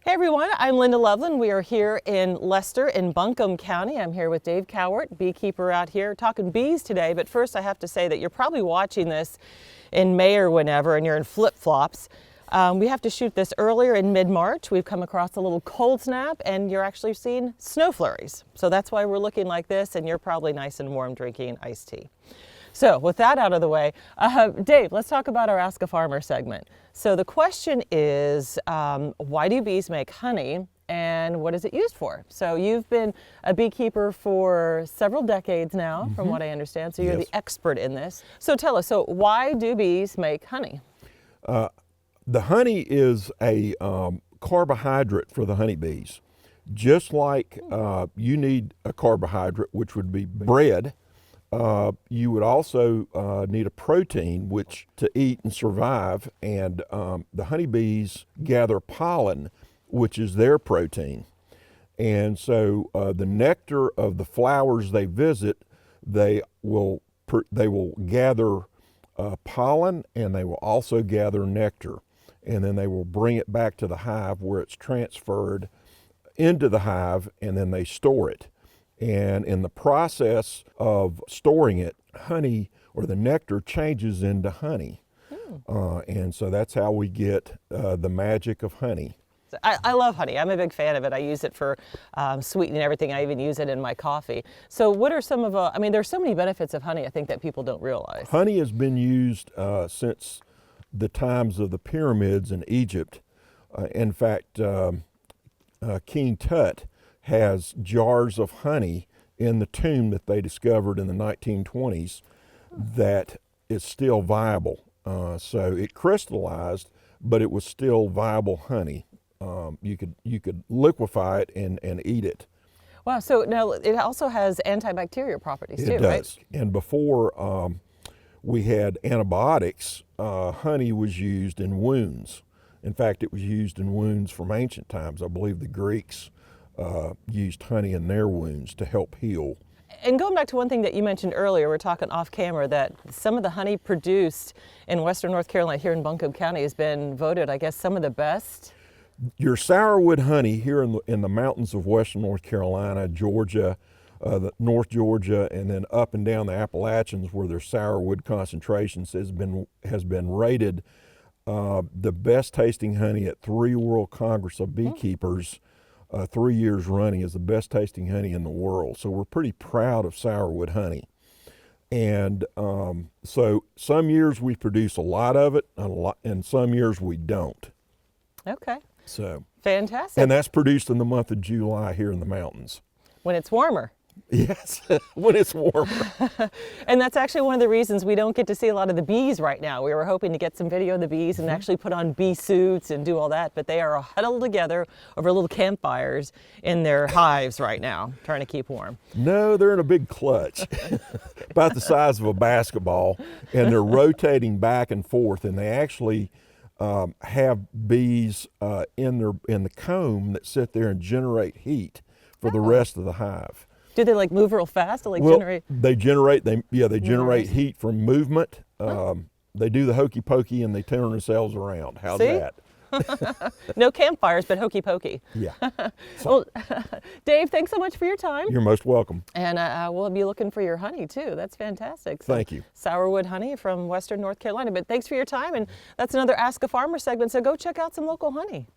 Hey everyone, I'm Linda Loveland. We are here in Leicester in Buncombe County. I'm here with Dave Cowart, beekeeper out here, talking bees today. But first I have to say that you're probably watching this in May or whenever and you're in flip-flops. We have to shoot this earlier in mid-March. We've come across a little cold snap and you're actually seeing snow flurries. So that's why we're looking like this, and you're probably nice and warm drinking iced tea. So with that out of the way, Dave, let's talk about our Ask a Farmer segment. So the question is, why do bees make honey and what is it used for? So you've been a beekeeper for several decades now, from what I understand, so you're the expert in this. So tell us, so why do bees make honey? The honey is a carbohydrate for the honeybees. Just like you need a carbohydrate, which would be bread, you would also need a protein which to eat and survive, and the honeybees gather pollen, which is their protein. And so the nectar of the flowers they visit, they will gather pollen, and they will also gather nectar, and then they will bring it back to the hive where it's transferred into the hive, and then they store it. And in the process of storing it, honey, or the nectar, changes into honey. And so that's how we get the magic of honey. I love honey. I'm a big fan of it. I use it for sweetening everything. I even use it in my coffee. So what are some of, I mean, there's so many benefits of honey, I think, that people don't realize. Honey has been used since the times of the pyramids in Egypt. In fact, King Tut has jars of honey in the tomb that they discovered in the 1920s that is still viable. So it crystallized, but it was still viable honey. You could liquefy it and eat it. Wow, so now it also has antibacterial properties too, right? It does. And before we had antibiotics, honey was used in wounds. In fact, it was used in wounds from ancient times. I believe the Greeks used honey in their wounds to help heal. And going back to one thing that you mentioned earlier, we're talking off camera, that some of the honey produced in western North Carolina here in Buncombe County has been voted, I guess, some of the best. Your sourwood honey here in the mountains of western North Carolina, Georgia, North Georgia, and then up and down the Appalachians where their sourwood concentrations has been rated the best tasting honey at 3 World Congress of Beekeepers. 3 years running is the best tasting honey in the world. So we're pretty proud of sourwood honey. And so some years we produce a lot of it, and some years we don't. Okay. So fantastic. And that's produced in the month of July here in the mountains. When it's warmer. Yes, when it's warmer. And that's actually one of the reasons we don't get to see a lot of the bees right now. We were hoping to get some video of the bees and actually put on bee suits and do all that, but they are huddled together over little campfires in their hives right now, trying to keep warm. No, they're in a big clutch, about the size of a basketball, and they're rotating back and forth, and they actually have bees in the comb that sit there and generate heat for the rest of the hive. Do they like move real fast to like generate? They generate heat from movement. They do the hokey pokey and they turn themselves around. How's that? No campfires, but hokey pokey. Yeah. Well, Dave, thanks so much for your time. You're most welcome. And we'll be looking for your honey too. That's fantastic. So, thank you. Sourwood honey from western North Carolina. But thanks for your time. And that's another Ask a Farmer segment. So go check out some local honey.